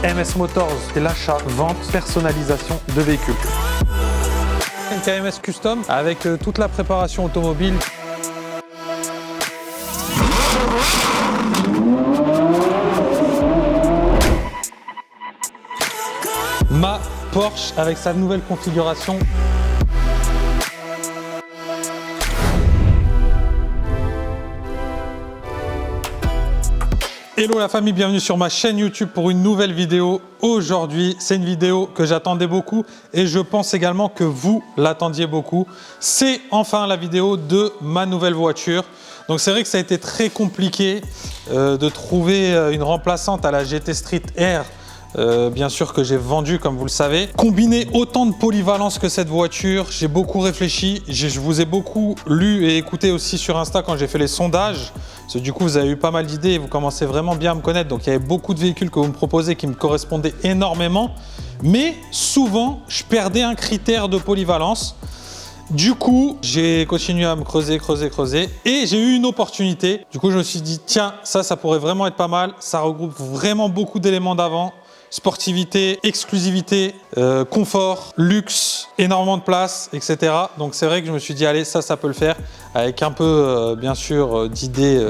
MS Motors, c'est l'achat, vente, personnalisation de véhicules. Une KMS Custom avec toute la préparation automobile. Ma Porsche avec sa nouvelle configuration. Hello la famille, bienvenue sur ma chaîne YouTube pour une nouvelle vidéo. Aujourd'hui, c'est une vidéo que j'attendais beaucoup et je pense également que vous l'attendiez beaucoup. C'est enfin la vidéo de ma nouvelle voiture. Donc c'est vrai que ça a été très compliqué de trouver une remplaçante à la GT Street R. Bien sûr que j'ai vendu comme vous le savez. Combiner autant de polyvalence que cette voiture, j'ai beaucoup réfléchi. Je vous ai beaucoup lu et écouté aussi sur Insta quand j'ai fait les sondages. Parce que du coup vous avez eu pas mal d'idées et vous commencez vraiment bien à me connaître. Donc il y avait beaucoup de véhicules que vous me proposez qui me correspondaient énormément. Mais souvent je perdais un critère de polyvalence. Du coup, j'ai continué à me creuser et j'ai eu une opportunité. Du coup, je me suis dit, tiens, ça pourrait vraiment être pas mal. Ça regroupe vraiment beaucoup d'éléments d'avant. Sportivité, exclusivité, confort, luxe, énormément de place, etc. Donc c'est vrai que je me suis dit, allez, ça peut le faire. Avec un peu, bien sûr, d'idées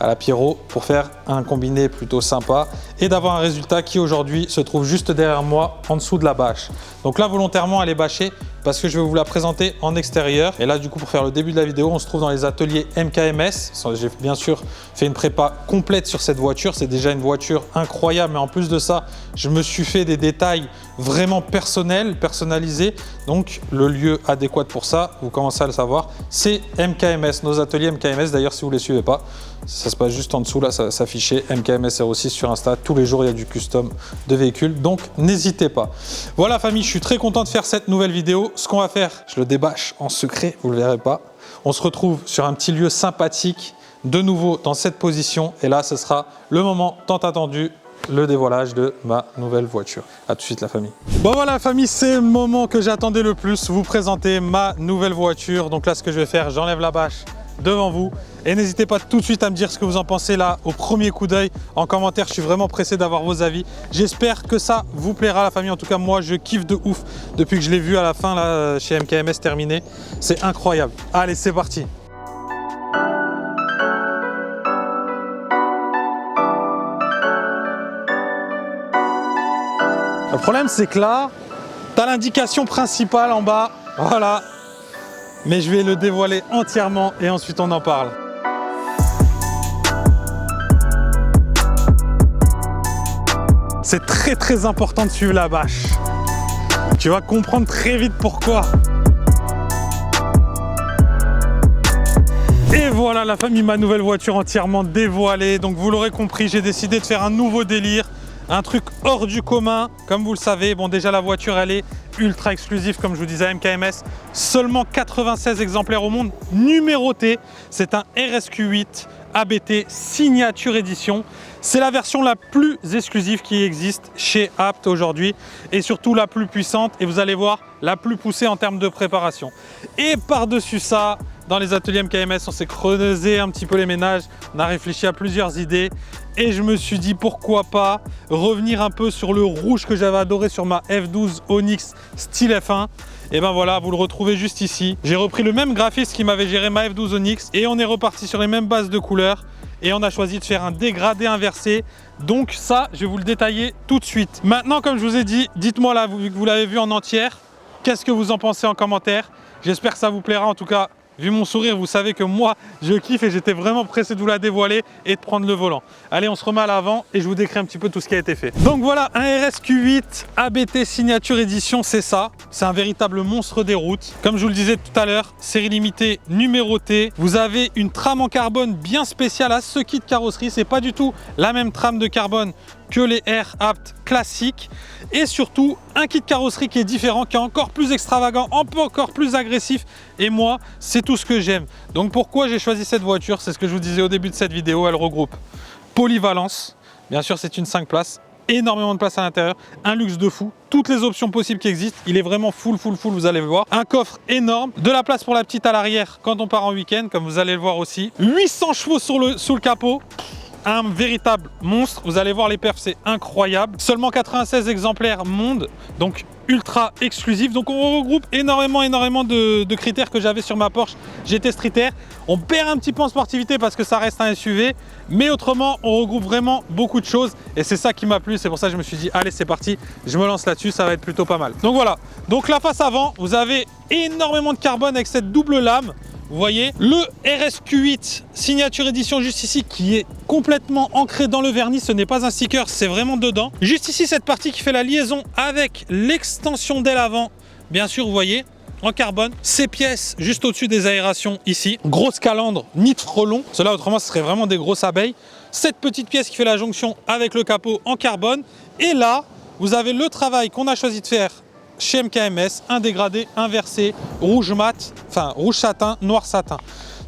à la Pierrot pour faire un combiné plutôt sympa et d'avoir un résultat qui aujourd'hui se trouve juste derrière moi, en dessous de la bâche. Donc là, volontairement, elle est bâchée parce que je vais vous la présenter en extérieur. Et là, du coup, pour faire le début de la vidéo, on se trouve dans les ateliers MKMS. J'ai bien sûr fait une prépa complète sur cette voiture. C'est déjà une voiture incroyable, mais en plus de ça, je me suis fait des détails vraiment personnels, personnalisés. Donc, le lieu adéquat pour ça, vous commencez à le savoir, c'est MKMS, nos ateliers MKMS. D'ailleurs, si vous ne les suivez pas, ça se passe juste en dessous, là, ça s'affichait MKMS06 sur Insta. Tous les jours, il y a du custom de véhicules, donc n'hésitez pas. Voilà, famille, je suis très content de faire cette nouvelle vidéo. Ce qu'on va faire, je le débâche en secret, vous ne le verrez pas. On se retrouve sur un petit lieu sympathique, de nouveau dans cette position. Et là, ce sera le moment tant attendu, le dévoilage de ma nouvelle voiture. A tout de suite la famille. Bon voilà la famille, c'est le moment que j'attendais le plus, vous présenter ma nouvelle voiture. Donc là, ce que je vais faire, j'enlève la bâche devant vous. Et n'hésitez pas tout de suite à me dire ce que vous en pensez là au premier coup d'œil en commentaire. Je suis vraiment pressé d'avoir vos avis. J'espère que ça vous plaira la famille. En tout cas, moi, je kiffe de ouf depuis que je l'ai vu à la fin là, chez MKMS terminé. C'est incroyable. Allez, c'est parti. Le problème, c'est que là, tu as l'indication principale en bas. Voilà. Mais je vais le dévoiler entièrement et ensuite on en parle. C'est très important de suivre la bâche. Tu vas comprendre très vite pourquoi. Et voilà la famille, ma nouvelle voiture entièrement dévoilée. Donc vous l'aurez compris, j'ai décidé de faire un nouveau délire. Un truc hors du commun, comme vous le savez. Bon, déjà la voiture, elle est ultra exclusive, comme je vous disais, MKMS. Seulement 96 exemplaires au monde, numérotés. C'est un RSQ8 ABT Signature Edition. C'est la version la plus exclusive qui existe chez Abt aujourd'hui et surtout la plus puissante et vous allez voir, la plus poussée en termes de préparation. Et par-dessus ça, dans les ateliers MKMS, on s'est creusé un petit peu les ménages, on a réfléchi à plusieurs idées et je me suis dit pourquoi pas revenir un peu sur le rouge que j'avais adoré sur ma F12 Onyx style F1. Et ben voilà, vous le retrouvez juste ici. J'ai repris le même graphiste qui m'avait géré ma F12 Onyx et on est reparti sur les mêmes bases de couleurs et on a choisi de faire un dégradé inversé. Donc ça, je vais vous le détailler tout de suite. Maintenant, comme je vous ai dit, dites-moi là, vu que vous l'avez vu en entière, qu'est-ce que vous en pensez en commentaire? J'espère que ça vous plaira. En tout cas, vu mon sourire, vous savez que moi, je kiffe et j'étais vraiment pressé de vous la dévoiler et de prendre le volant. Allez, on se remet à l'avant et je vous décris un petit peu tout ce qui a été fait. Donc voilà, un RSQ8 ABT Signature Edition, c'est ça. C'est un véritable monstre des routes. Comme je vous le disais tout à l'heure, série limitée numérotée. Vous avez une trame en carbone bien spéciale à ce kit carrosserie. C'est pas du tout la même trame de carbone que les R Abt classiques et surtout un kit carrosserie qui est différent, qui est encore plus extravagant, encore plus agressif et moi c'est tout ce que j'aime. Donc pourquoi j'ai choisi cette voiture? C'est ce que je vous disais au début de cette vidéo. Elle regroupe polyvalence, bien sûr c'est une 5 places, énormément de place à l'intérieur, un luxe de fou, toutes les options possibles qui existent, il est vraiment full, vous allez le voir. Un coffre énorme, de la place pour la petite à l'arrière quand on part en week-end, comme vous allez le voir aussi. 800 chevaux sous le capot. un véritable monstre. Vous allez voir les perfs, c'est incroyable. Seulement 96 exemplaires monde, donc ultra exclusif. Donc on regroupe énormément de critères que j'avais sur ma Porsche GT Street Air. On perd un petit peu en sportivité parce que ça reste un SUV, mais autrement on regroupe vraiment beaucoup de choses et c'est ça qui m'a plu. C'est pour ça que je me suis dit allez, c'est parti, je me lance là-dessus, ça va être plutôt pas mal. Donc voilà, donc la face avant, vous avez énormément de carbone avec cette double lame. Vous voyez le RSQ8 signature édition juste ici qui est complètement ancré dans le vernis. Ce n'est pas un sticker, c'est vraiment dedans. Juste ici, cette partie qui fait la liaison avec l'extension d'aile avant. Bien sûr, vous voyez, en carbone. Ces pièces juste au-dessus des aérations ici. Grosse calandre, nid de frelon. Cela autrement, ce serait vraiment des grosses abeilles. Cette petite pièce qui fait la jonction avec le capot en carbone. Et là, vous avez le travail qu'on a choisi de faire chez MKMS, un dégradé inversé, rouge mat, enfin rouge satin, noir satin.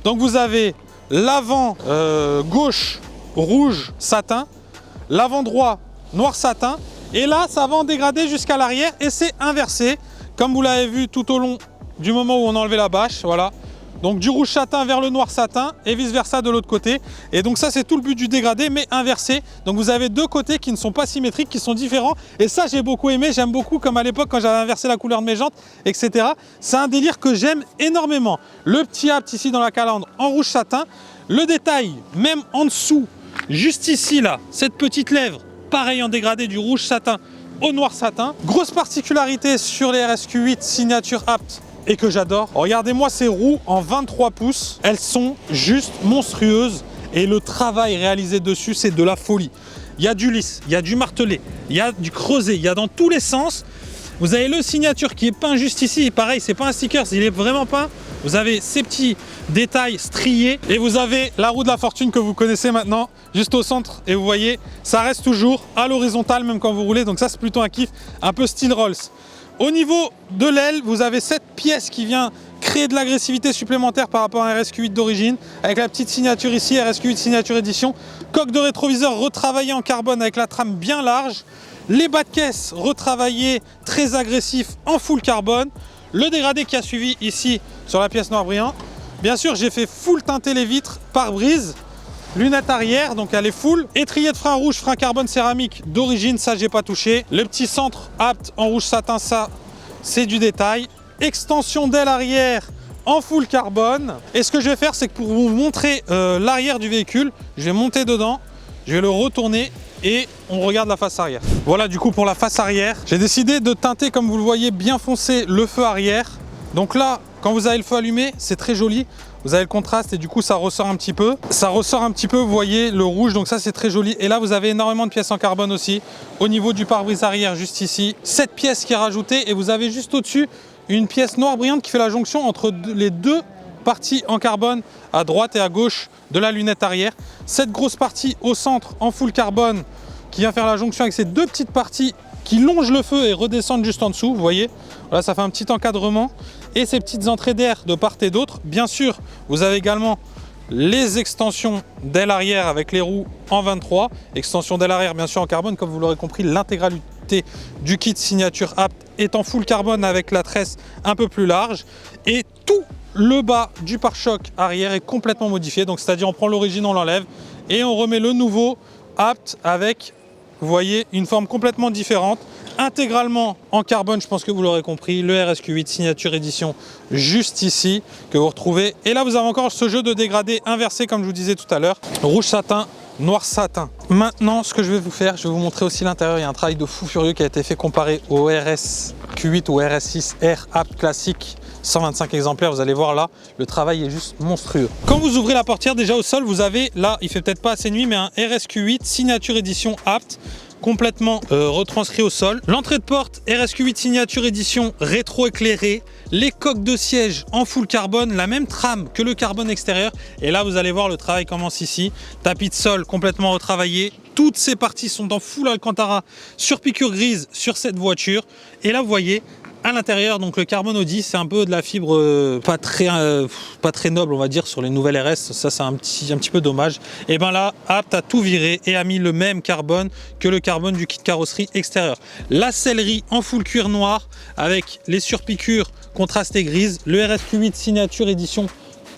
Donc vous avez l'avant gauche rouge satin, l'avant droit noir satin, et là ça va en dégradé jusqu'à l'arrière et c'est inversé, comme vous l'avez vu tout au long du moment où on a enlevé la bâche, voilà. Donc du rouge satin vers le noir satin et vice versa de l'autre côté. Et donc ça c'est tout le but du dégradé mais inversé. Donc vous avez deux côtés qui ne sont pas symétriques, qui sont différents. Et ça j'ai beaucoup aimé, j'aime beaucoup comme à l'époque quand j'avais inversé la couleur de mes jantes, etc. C'est un délire que j'aime énormément. Le petit apt ici dans la calandre en rouge satin. Le détail même en dessous, juste ici là, cette petite lèvre, pareil en dégradé du rouge satin au noir satin. Grosse particularité sur les RSQ8 signature apt et que j'adore. Regardez-moi ces roues en 23 pouces. Elles sont juste monstrueuses et le travail réalisé dessus, c'est de la folie. Il y a du lisse, il y a du martelé, il y a du creusé, il y a dans tous les sens. Vous avez le signature qui est peint juste ici. Pareil, c'est pas un sticker, il est vraiment peint. Vous avez ces petits détails striés et vous avez la roue de la fortune que vous connaissez maintenant juste au centre et vous voyez, ça reste toujours à l'horizontale même quand vous roulez. Donc ça, c'est plutôt un kiff, un peu style Rolls. Au niveau de l'aile, vous avez cette pièce qui vient créer de l'agressivité supplémentaire par rapport à un RSQ8 d'origine, avec la petite signature ici, RSQ8 signature édition, coque de rétroviseur retravaillée en carbone avec la trame bien large, les bas de caisse retravaillés, très agressifs en full carbone, le dégradé qui a suivi ici sur la pièce noir brillant. Bien sûr, j'ai fait full teinter les vitres, pare-brise, lunettes arrière, donc elle est full. Étrier de frein rouge, frein carbone céramique d'origine, ça j'ai pas touché. Le petit centre apt en rouge satin, ça c'est du détail. Extension d'aile arrière en full carbone. Et ce que je vais faire, c'est que pour vous montrer l'arrière du véhicule, je vais monter dedans, je vais le retourner et on regarde la face arrière. Voilà du coup pour la face arrière. J'ai décidé de teinter, comme vous le voyez, bien foncé le feu arrière. Donc là, quand vous avez le feu allumé, c'est très joli. Vous avez le contraste et du coup ça ressort un petit peu. Ça ressort un petit peu, vous voyez le rouge, donc ça c'est très joli. Et là vous avez énormément de pièces en carbone aussi. Au niveau du pare-brise arrière, juste ici, cette pièce qui est rajoutée et vous avez juste au-dessus une pièce noire brillante qui fait la jonction entre les deux parties en carbone à droite et à gauche de la lunette arrière. Cette grosse partie au centre en full carbone qui vient faire la jonction avec ces deux petites parties qui longent le feu et redescendent juste en dessous, vous voyez. Voilà, ça fait un petit encadrement. Et ces petites entrées d'air de part et d'autre. Bien sûr, vous avez également les extensions d'aile arrière avec les roues en 23. Extension d'aile arrière, bien sûr, en carbone. Comme vous l'aurez compris, l'intégralité du kit signature apt est en full carbone avec la tresse un peu plus large. Et tout le bas du pare-choc arrière est complètement modifié. Donc, c'est-à-dire, on prend l'origine, on l'enlève et on remet le nouveau apt avec, vous voyez, une forme complètement différente. Intégralement en carbone, je pense que vous l'aurez compris, le RSQ8 signature édition juste ici que vous retrouvez. Et là, vous avez encore ce jeu de dégradé inversé, comme je vous disais tout à l'heure, rouge satin, noir satin. Maintenant, ce que je vais vous faire, je vais vous montrer aussi l'intérieur. Il y a un travail de fou furieux qui a été fait comparé au RSQ8 ou RS6R apt classique. 125 exemplaires, vous allez voir là, le travail est juste monstrueux. Quand vous ouvrez la portière, déjà au sol, vous avez là, il fait peut-être pas assez nuit, mais un RSQ8 signature édition apt complètement retranscrit au sol. L'entrée de porte RSQ8 signature édition rétro-éclairée, les coques de siège en full carbone, la même trame que le carbone extérieur. Et là, vous allez voir, le travail commence ici. Tapis de sol complètement retravaillé. Toutes ces parties sont en full Alcantara sur piqûre grise sur cette voiture. Et là, vous voyez, à l'intérieur, donc le carbone Audi, c'est un peu de la fibre pas très noble, on va dire, sur les nouvelles RS. Ça, c'est un petit peu dommage. Et bien là, apt a tout viré et a mis le même carbone que le carbone du kit carrosserie extérieur. La sellerie en full cuir noir avec les surpiqûres contrastées grises. Le RSQ8 signature édition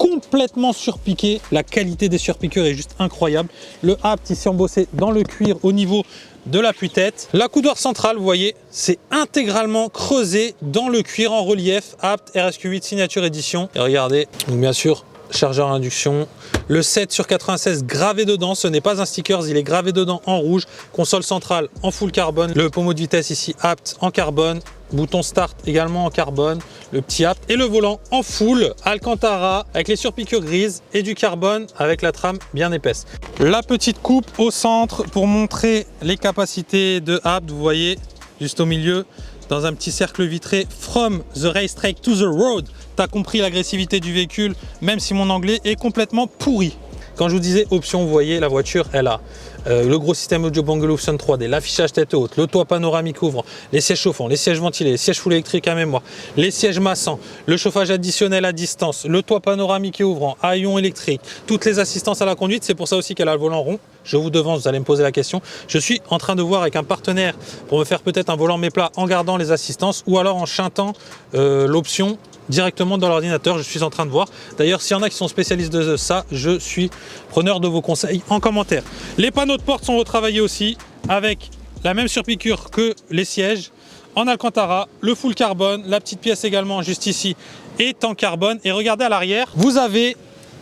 complètement surpiqué. La qualité des surpiqûres est juste incroyable. Le Apt ici embossé dans le cuir au niveau de l'appui-tête. L'accoudoir central, vous voyez, c'est intégralement creusé dans le cuir en relief. Apt RSQ8 Signature Edition. Et regardez, donc bien sûr, chargeur à induction. Le 7/96 gravé dedans, ce n'est pas un sticker, il est gravé dedans en rouge. Console centrale en full carbone. Le pommeau de vitesse ici, Apt en carbone. Bouton start également en carbone, le petit Apt et le volant en full Alcantara avec les surpiqûres grises et du carbone avec la trame bien épaisse. La petite coupe au centre pour montrer les capacités de Apt, vous voyez juste au milieu dans un petit cercle vitré From the racetrack to the road. T'as compris l'agressivité du véhicule même si mon anglais est complètement pourri. Quand je vous disais option, vous voyez la voiture elle a le gros système audio Bangolufsen Son 3D, l'affichage tête haute, le toit panoramique ouvrant, les sièges chauffants, les sièges ventilés, les sièges full électriques à mémoire, les sièges massants, le chauffage additionnel à distance, le toit panoramique et ouvrant, haillons électriques, toutes les assistances à la conduite. C'est pour ça aussi qu'elle a le volant rond. Je vous devance, vous allez me poser la question. Je suis en train de voir avec un partenaire pour me faire peut-être un volant méplat en gardant les assistances ou alors en chantant l'option directement dans l'ordinateur. Je suis en train de voir. D'ailleurs, s'il y en a qui sont spécialistes de ça, je suis preneur de vos conseils en commentaire. Les panneaux de porte sont retravaillés aussi avec la même surpiqûre que les sièges en Alcantara, le full carbone, la petite pièce également juste ici est en carbone. Et regardez à l'arrière, vous avez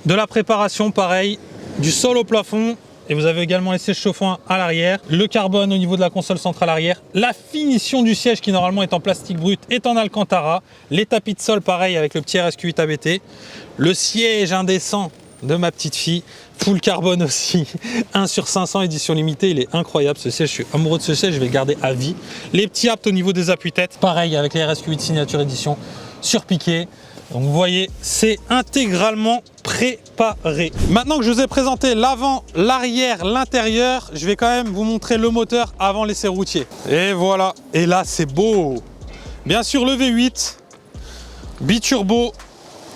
de la préparation pareil, du sol au plafond. Et vous avez également les sièges chauffants à l'arrière, le carbone au niveau de la console centrale arrière, la finition du siège qui normalement est en plastique brut est en Alcantara, les tapis de sol pareil avec le petit RSQ8 ABT, le siège indécent de ma petite fille, full carbone aussi, 1/500 édition limitée, il est incroyable ce siège, je suis amoureux de ce siège, je vais le garder à vie. Les petits Apt au niveau des appuis-têtes, pareil avec les RSQ8 Signature Edition surpiqués. Donc vous voyez, c'est intégralement préparé. Maintenant que je vous ai présenté l'avant, l'arrière, l'intérieur, je vais quand même vous montrer le moteur avant l'essai routier. Et voilà, et là c'est beau. Bien sûr le V8 biturbo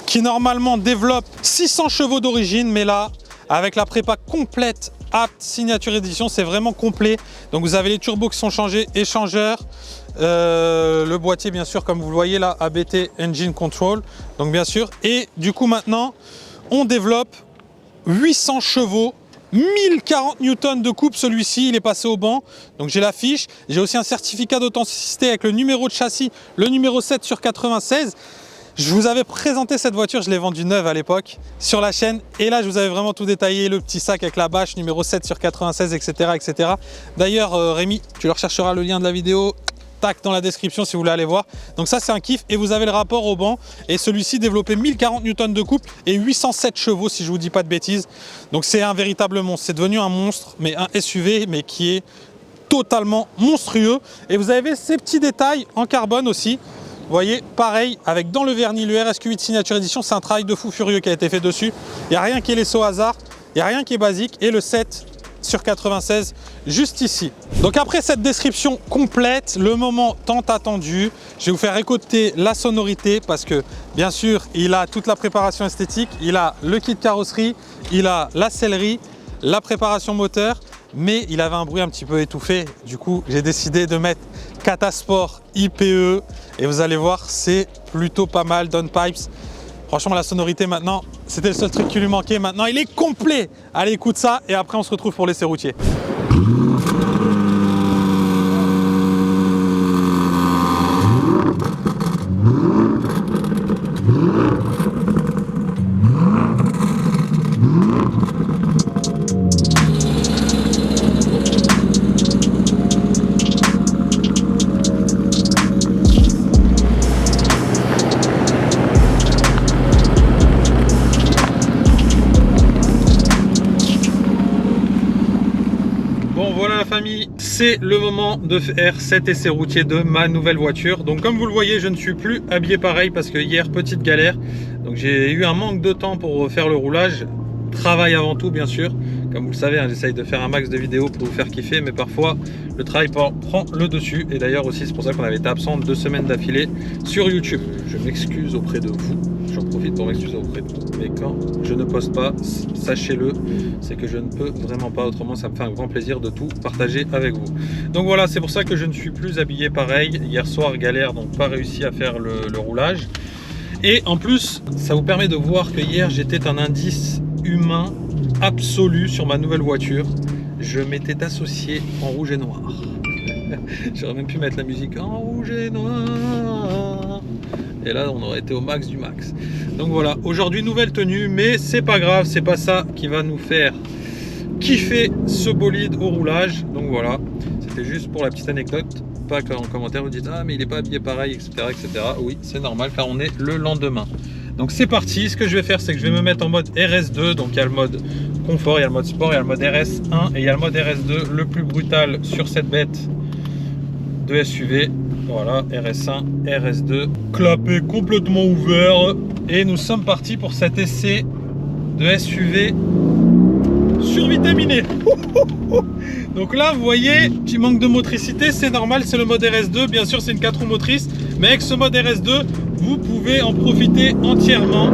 qui normalement développe 600 chevaux d'origine, mais là avec la prépa complète Apt Signature Edition, c'est vraiment complet. Donc vous avez les turbos qui sont changés, échangeurs, le boîtier bien sûr comme vous le voyez là, ABT Engine Control, donc bien sûr. Et du coup maintenant on développe 800 chevaux, 1040 newtons de coupe. Celui-ci il est passé au banc, donc j'ai la fiche. J'ai aussi un certificat d'authenticité avec le numéro de châssis, le numéro 7/96. Je vous avais présenté cette voiture, je l'ai vendue neuve à l'époque sur la chaîne. Et là, je vous avais vraiment tout détaillé, le petit sac avec la bâche, numéro 7/96, etc. etc. D'ailleurs, Rémi, tu leur chercheras le lien de la vidéo, tac, dans la description si vous voulez aller voir. Donc ça, c'est un kiff. Et vous avez le rapport au banc. Et celui-ci développait 1040 newtons de couple et 807 chevaux, si je vous dis pas de bêtises. Donc c'est un véritable monstre. C'est devenu un monstre, mais un SUV, mais qui est totalement monstrueux. Et vous avez ces petits détails en carbone aussi. Vous voyez, pareil, avec dans le vernis, le RSQ8 Signature Edition, c'est un travail de fou furieux qui a été fait dessus. Il n'y a rien qui est laissé au hasard, il n'y a rien qui est basique. Et le 7/96, juste ici. Donc après cette description complète, le moment tant attendu, je vais vous faire écouter la sonorité parce que, bien sûr, il a toute la préparation esthétique, il a le kit carrosserie, il a la sellerie, la préparation moteur, mais il avait un bruit un petit peu étouffé. Du coup, j'ai décidé de mettre Catasport IPE et vous allez voir, c'est plutôt pas mal. Downpipes, franchement la sonorité maintenant, c'était le seul truc qui lui manquait. Maintenant il est complet. Allez, écoute ça et après on se retrouve pour l'essai routier. C'est le moment de faire cet essai routier de ma nouvelle voiture. Donc comme vous le voyez, je ne suis plus habillé pareil parce que hier, petite galère. Donc j'ai eu un manque de temps pour faire le roulage. Travail avant tout, bien sûr. Comme vous le savez, hein, j'essaye de faire un max de vidéos pour vous faire kiffer, mais parfois le travail prend le dessus. Et d'ailleurs aussi, c'est pour ça qu'on avait été absent 2 semaines d'affilée sur YouTube. Je m'excuse auprès de vous. J'en profite pour m'excuser auprès de vous. Mais quand je ne poste pas, sachez-le, c'est que je ne peux vraiment pas. Autrement, ça me fait un grand plaisir de tout partager avec vous. Donc voilà, c'est pour ça que je ne suis plus habillé pareil. Hier soir, galère, donc pas réussi à faire le roulage. Et en plus, ça vous permet de voir que hier, j'étais un indice humain absolu sur ma nouvelle voiture. Je m'étais associé en rouge et noir. J'aurais même pu mettre la musique en rouge et noir. Et là, on aurait été au max du max. Donc voilà, aujourd'hui, nouvelle tenue, mais c'est pas grave, c'est pas ça qui va nous faire kiffer ce bolide au roulage. Donc voilà, c'était juste pour la petite anecdote. Pas qu'en commentaire vous dites ah mais il est pas habillé pareil, etc., etc. Oui, c'est normal car on est le lendemain. Donc c'est parti. Ce que je vais faire, c'est que je vais me mettre en mode RS2. Donc il y a le mode confort, il y a le mode sport, il y a le mode RS1 et il y a le mode RS2, le plus brutal sur cette bête de SUV. Voilà, RS1, RS2, clapet complètement ouvert. Et nous sommes partis pour cet essai de SUV survitaminé. Donc là, vous voyez, petit manque de motricité, c'est normal, c'est le mode RS2. Bien sûr, c'est une 4 roues motrices, mais avec ce mode RS2, vous pouvez en profiter entièrement.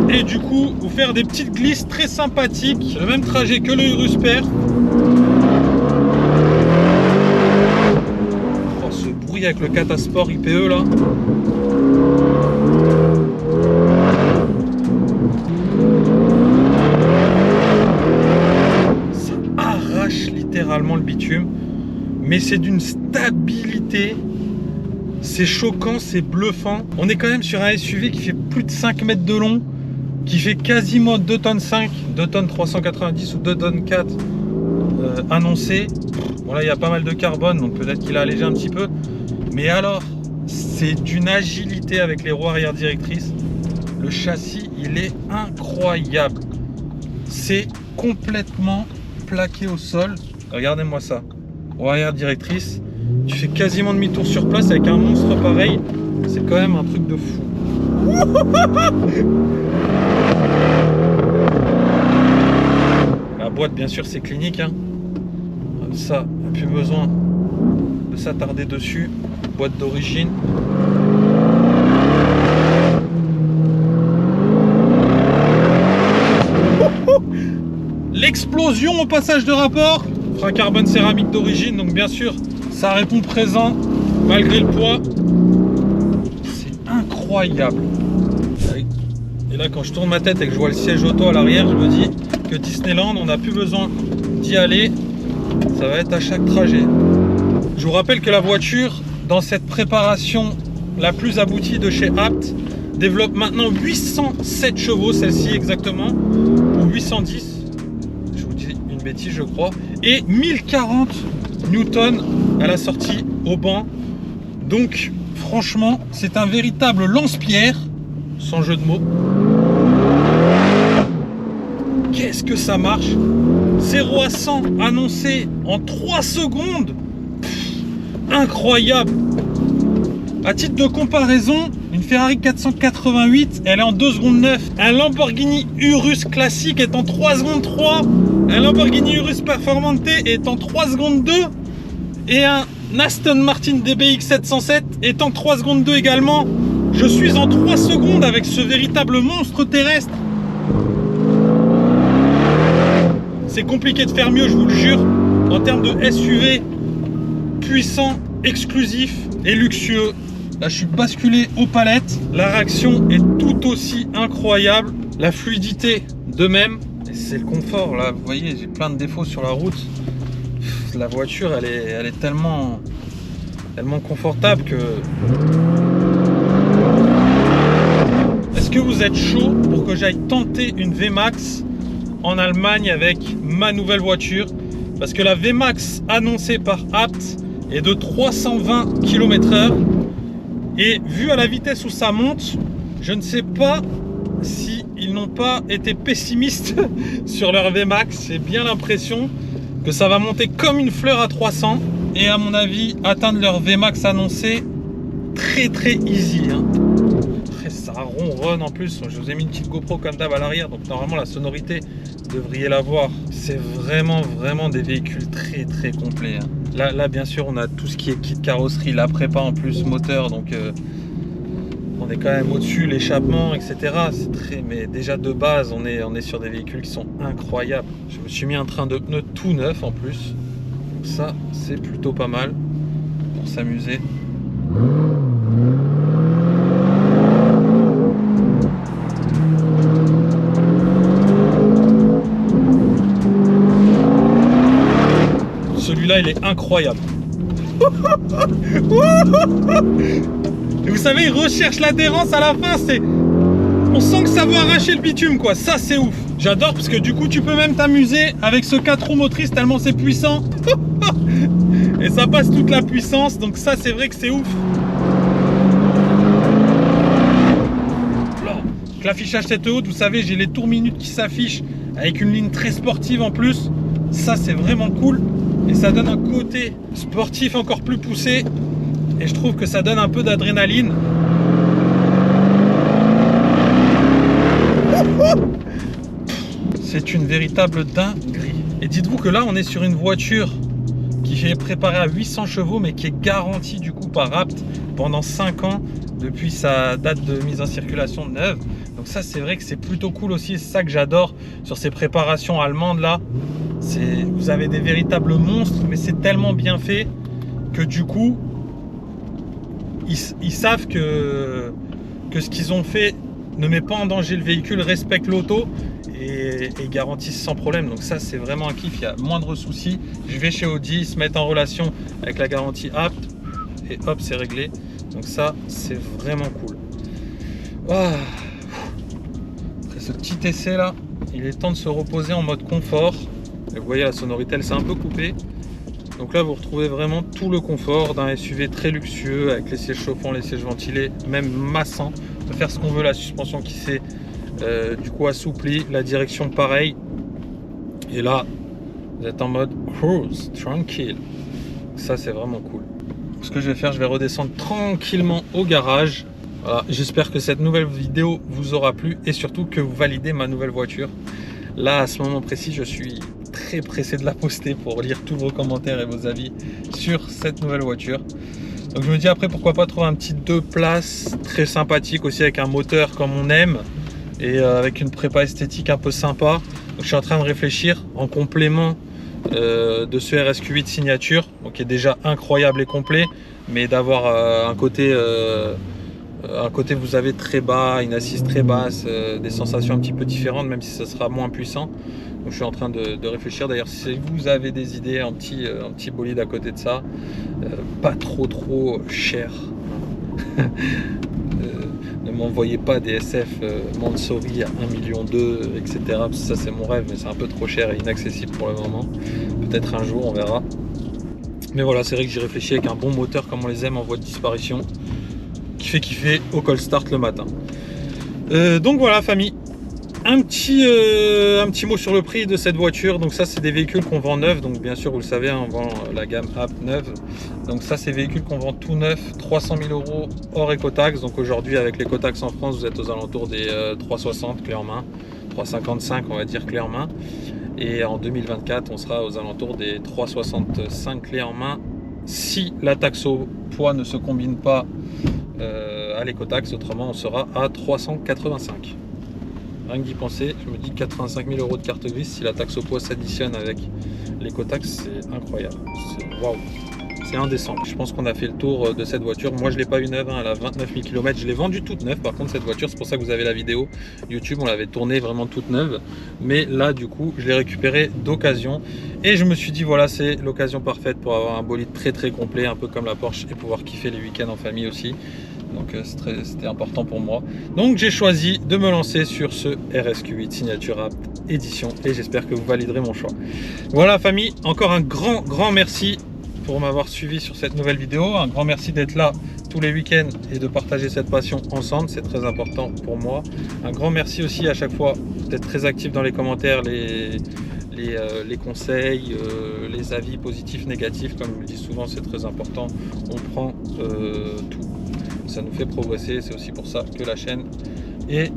Et du coup, vous faire des petites glisses très sympathiques. Le même trajet que le Urus Perf. Oh, ce bruit avec le Catasport IPE là. Littéralement le bitume, mais c'est d'une stabilité, c'est choquant, c'est bluffant. On est quand même sur un SUV qui fait plus de 5 mètres de long, qui fait quasiment 2 tonnes 5, 2 tonnes 390 ou 2 tonnes 4 annoncé. Bon là il y a pas mal de carbone, donc peut-être qu'il a allégé un petit peu, mais alors c'est d'une agilité avec les roues arrière directrices. Le châssis il est incroyable, c'est complètement plaqué au sol. Regardez-moi ça, roue arrière directrice, tu fais quasiment demi-tour sur place avec un monstre pareil, c'est quand même un truc de fou. La boîte bien sûr c'est clinique, hein. Ça, plus besoin de s'attarder dessus, boîte d'origine. L'explosion au passage de rapport. Frein carbone céramique d'origine, donc bien sûr ça répond présent malgré le poids. C'est incroyable. Et là quand je tourne ma tête et que je vois le siège auto à l'arrière, je me dis que Disneyland, on n'a plus besoin d'y aller, ça va être à chaque trajet. Je vous rappelle que la voiture, dans cette préparation la plus aboutie de chez Abt, développe maintenant 807 chevaux, celle-ci exactement, ou 810. Bêtise je crois, et 1040 newtons à la sortie au banc. Donc franchement c'est un véritable lance-pierre, sans jeu de mots. Qu'est-ce que ça marche, 0 à 100 annoncé en 3 secondes. Incroyable. À titre de comparaison, une Ferrari 488, elle est en 2 secondes 9. Un Lamborghini Urus classique est en 3 secondes 3. Un Lamborghini Urus Performante est en 3 secondes 2. Et un Aston Martin DBX 707 est en 3 secondes 2 également. Je suis en 3 secondes avec ce véritable monstre terrestre. C'est compliqué de faire mieux, je vous le jure. En termes de SUV puissant, exclusif et luxueux. Là, je suis basculé aux palettes. La réaction est tout aussi incroyable. La fluidité de même. Et c'est le confort. Là, vous voyez, j'ai plein de défauts sur la route. La voiture, elle est tellement confortable que... Est-ce que vous êtes chaud pour que j'aille tenter une VMAX en Allemagne avec ma nouvelle voiture? Parce que la VMAX annoncée par Abt est de 320 km/h. Et vu à la vitesse où ça monte, je ne sais pas si ils n'ont pas été pessimistes sur leur VMAX. J'ai bien l'impression que ça va monter comme une fleur à 300. Et à mon avis, atteindre leur VMAX annoncé très easy, hein. Ça ronronne en plus. Je vous ai mis une petite GoPro comme d'hab à l'arrière, donc normalement la sonorité, vous devriez l'avoir. C'est vraiment des véhicules très complets, hein. Là bien sûr on a tout ce qui est kit carrosserie, la prépa en plus moteur, donc on est quand même au-dessus, l'échappement, etc. C'est très, mais déjà de base on est sur des véhicules qui sont incroyables. Je me suis mis un train de pneus tout neuf en plus, donc ça c'est plutôt pas mal pour s'amuser. Celui-là, il est incroyable. Et vous savez, il recherche l'adhérence à la fin. On sent que ça veut arracher le bitume, quoi. Ça, c'est ouf. J'adore parce que du coup, tu peux même t'amuser avec ce 4 roues motrices tellement c'est puissant. Et ça passe toute la puissance. Donc ça, c'est vrai que c'est ouf. L'affichage tête haute, vous savez, j'ai les tours minutes qui s'affichent avec une ligne très sportive en plus. Ça, c'est vraiment cool. Et ça donne un côté sportif encore plus poussé. Et je trouve que ça donne un peu d'adrénaline. C'est une véritable dinguerie. Et dites-vous que là, on est sur une voiture qui est préparée à 800 chevaux, mais qui est garantie du coup par Abt pendant 5 ans depuis sa date de mise en circulation neuve. Donc ça, c'est vrai que c'est plutôt cool aussi. C'est ça que j'adore sur ces préparations allemandes là. Vous avez des véritables monstres, mais c'est tellement bien fait que du coup, ils savent que ce qu'ils ont fait ne met pas en danger le véhicule, respecte l'auto et garantissent sans problème. Donc ça, c'est vraiment un kiff, il y a moindre souci. Je vais chez Audi, ils se mettent en relation avec la garantie Abt et hop, c'est réglé. Donc ça, c'est vraiment cool. Après ce petit essai là, il est temps de se reposer en mode confort. Et vous voyez, la sonorité, elle s'est un peu coupée. Donc là, vous retrouvez vraiment tout le confort d'un SUV très luxueux avec les sièges chauffants, les sièges ventilés, même massants. On peut faire ce qu'on veut, la suspension qui s'est du coup assouplie, la direction pareil. Et là, vous êtes en mode cruise, tranquille. Ça, c'est vraiment cool. Ce que je vais faire, je vais redescendre tranquillement au garage. Voilà, j'espère que cette nouvelle vidéo vous aura plu et surtout que vous validez ma nouvelle voiture. Là, à ce moment précis, je suis très pressé de la poster pour lire tous vos commentaires et vos avis sur cette nouvelle voiture. Donc je me dis après, pourquoi pas trouver un petit 2 places très sympathique aussi avec un moteur comme on aime et avec une prépa esthétique un peu sympa. Donc je suis en train de réfléchir en complément de ce RSQ8 signature, donc qui est déjà incroyable et complet, mais d'avoir un côté vous avez très bas, une assise très basse, des sensations un petit peu différentes, même si ça sera moins puissant. Donc je suis en train de réfléchir. D'ailleurs, si vous avez des idées, un petit bolide à côté de ça, pas trop cher. Ne m'envoyez pas des SF Mansory à 1,2 million, etc. Parce que ça, c'est mon rêve, mais c'est un peu trop cher et inaccessible pour le moment. Peut-être un jour, on verra. Mais voilà, c'est vrai que j'y réfléchis avec un bon moteur comme on les aime en voie de disparition, qui fait kiffer au call start le matin. Donc voilà, famille, un petit mot sur le prix de cette voiture. Donc ça, c'est des véhicules qu'on vend neufs. Donc bien sûr, vous le savez, on vend la gamme Abt neuve. Donc ça, c'est des véhicules qu'on vend tout neuf, 300 000 € hors écotaxe. Donc aujourd'hui, avec l'écotaxe en France, vous êtes aux alentours des 360 clés en main, 355 on va dire clés en main. Et en 2024, on sera aux alentours des 365 clés en main si la taxe au poids ne se combine pas à l'écotaxe. Autrement, on sera à 385. Rien que d'y penser, je me dis 85 000 € de carte grise, si la taxe au poids s'additionne avec l'écotaxe, c'est incroyable. Waouh, c'est indécent. Je pense qu'on a fait le tour de cette voiture. Moi, je ne l'ai pas eu neuve, hein, elle a 29 000 km. Je l'ai vendue toute neuve, par contre, cette voiture. C'est pour ça que vous avez la vidéo YouTube. On l'avait tournée vraiment toute neuve. Mais là, du coup, je l'ai récupérée d'occasion. Et je me suis dit, voilà, c'est l'occasion parfaite pour avoir un bolide très complet, un peu comme la Porsche, et pouvoir kiffer les week-ends en famille aussi. Donc c'était important pour moi. Donc j'ai choisi de me lancer sur ce RSQ8 Signature Abt édition et j'espère que vous validerez mon choix. Voilà famille, encore un grand merci pour m'avoir suivi sur cette nouvelle vidéo. Un grand merci d'être là tous les week-ends et de partager cette passion ensemble, c'est très important pour moi. Un grand merci aussi à chaque fois d'être très actif dans les commentaires, les conseils, les avis positifs, négatifs, comme je le dis souvent, c'est très important. On prend tout. Ça nous fait progresser, c'est aussi pour ça que la chaîne est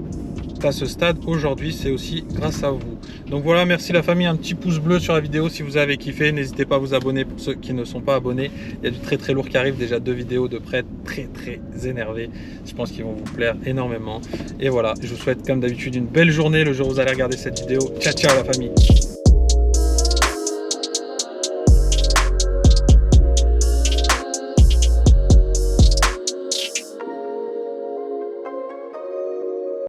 à ce stade aujourd'hui, c'est aussi grâce à vous. Donc voilà, merci la famille, un petit pouce bleu sur la vidéo si vous avez kiffé, n'hésitez pas à vous abonner pour ceux qui ne sont pas abonnés. Il y a du très lourd qui arrive, déjà 2 vidéos de prêt très énervées, je pense qu'ils vont vous plaire énormément. Et voilà, je vous souhaite comme d'habitude une belle journée le jour où vous allez regarder cette vidéo. Ciao la famille.